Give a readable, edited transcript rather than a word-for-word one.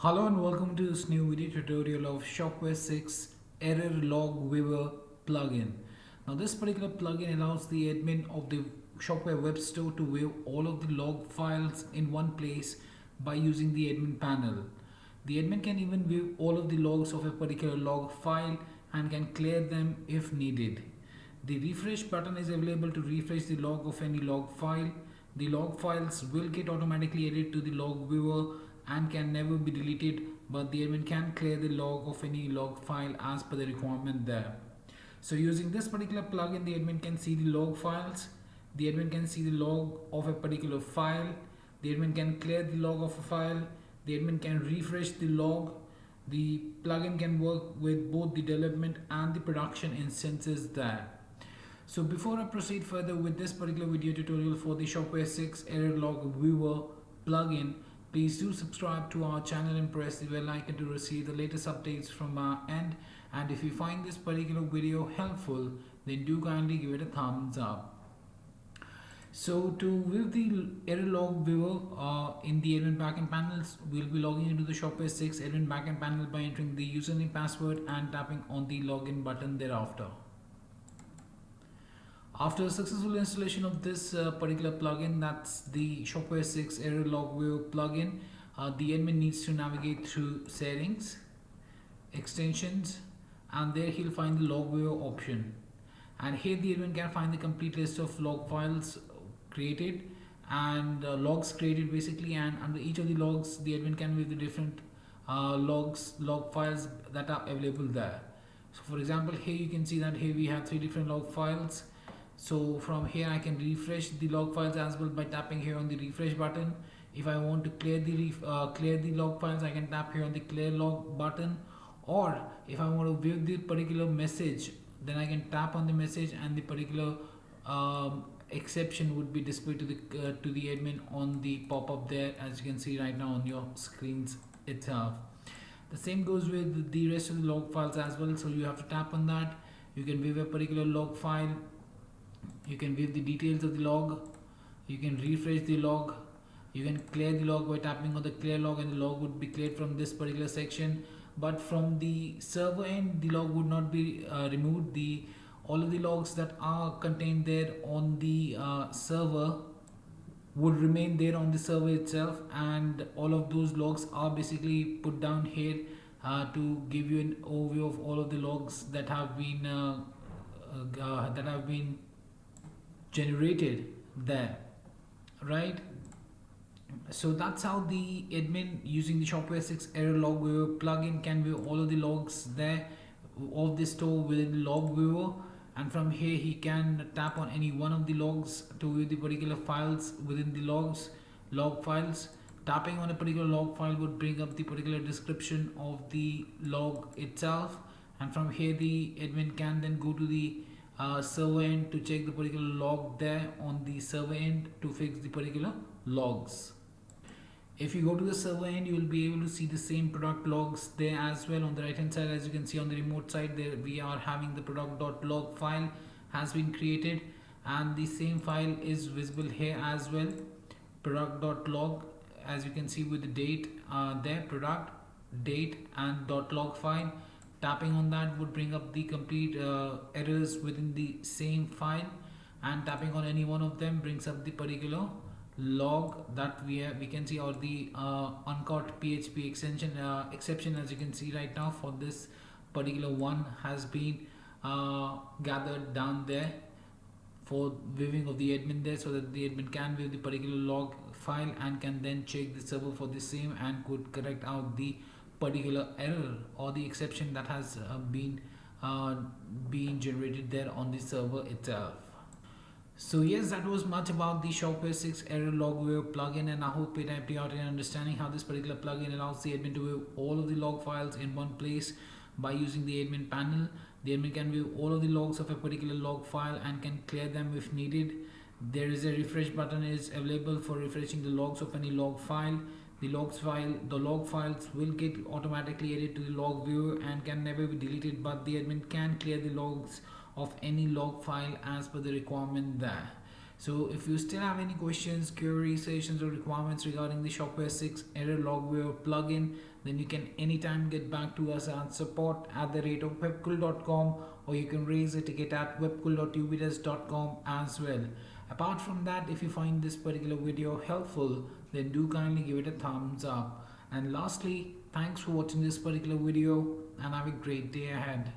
Hello and welcome to this new video tutorial of Shopware 6 Error Log Viewer plugin. Now this particular plugin allows the admin of the Shopware web store to view all of the log files in one place by using the admin panel. The admin can even view all of the logs of a particular log file and can clear them if needed. The refresh button is available to refresh the log of any log file. The log files will get automatically added to the log viewer and can never be deleted, but the admin can clear the log of any log file as per the requirement there. So using this particular plugin, the admin can see the log files, the admin can see the log of a particular file, the admin can clear the log of a file, the admin can refresh the log. The plugin can work with both the development and the production instances there. So before I proceed further with this particular video tutorial for the Shopware 6 Error Log Viewer plugin, please do subscribe to our channel and press the bell icon to receive the latest updates from our end. And if you find this particular video helpful, then do kindly give it a thumbs up. So to view the error log viewer in the admin backend panels, we'll be logging into the Shopware 6 admin backend panel by entering the username password and tapping on the login button thereafter. After successful installation of this particular plugin, that's the Shopware 6 Error Log Viewer plugin, the admin needs to navigate through settings, extensions, and there he'll find the log viewer option. And here the admin can find the complete list of log files created and logs created basically, and under each of the logs the admin can view the different log files that are available there. So for example, here you can see that here we have 3 different log files. So from here I can refresh the log files as well by tapping here on the refresh button. If I want to clear the log files, I can tap here on the clear log button, or if I want to view the particular message, then I can tap on the message and the particular exception would be displayed to the admin on the pop-up there, as you can see right now on your screens itself. The same goes with the rest of the log files as well. So you have to tap on that. You can view a particular log file, you can view the details of the log, you can refresh the log, you can clear the log by tapping on the clear log, and the log would be cleared from this particular section. But from the server end, the log would not be removed. All of the logs that are contained there on the server would remain there on the server itself, and all of those logs are basically put down here to give you an overview of all of the logs that have been generated there, right? So that's how the admin using the Shopware 6 Error Log Viewer plugin can view all of the logs there of the store within the log viewer, and from here he can tap on any one of the logs to view the particular files within the log files. Tapping on a particular log file would bring up the particular description of the log itself, and from here the admin can then go to the server end to check the particular log there on the server end to fix the particular logs. If you go to the server end, you will be able to see the same product logs there as well. On the right hand side, as you can see on the remote side, there we are having the product.log file has been created, and the same file is visible here as well, product.log, as you can see with the date there, product, date and .log file. Tapping on that would bring up the complete errors within the same file, and tapping on any one of them brings up the particular log that we can see, or the uncaught PHP exception, as you can see right now for this particular one has been gathered down there for viewing of the admin there, so that the admin can view the particular log file and can then check the server for the same and could correct out the particular error or the exception that has been generated there on the server itself. So yes, that was much about the Shopware 6 Error Log Viewer plugin, and I hope it helped you out in understanding how this particular plugin allows the admin to view all of the log files in one place by using the admin panel. The admin can view all of the logs of a particular log file and can clear them if needed. There is a refresh button is available for refreshing the logs of any log file. The log files will get automatically added to the log viewer and can never be deleted, but the admin can clear the logs of any log file as per the requirement there. So if you still have any questions, queries, suggestions, or requirements regarding the Shopware 6 error logware plugin, then you can anytime get back to us at support@webkul.com, or you can raise a ticket at webkul.ubdesk.com as well. Apart from that, if you find this particular video helpful, then do kindly give it a thumbs up. And lastly, thanks for watching this particular video and have a great day ahead.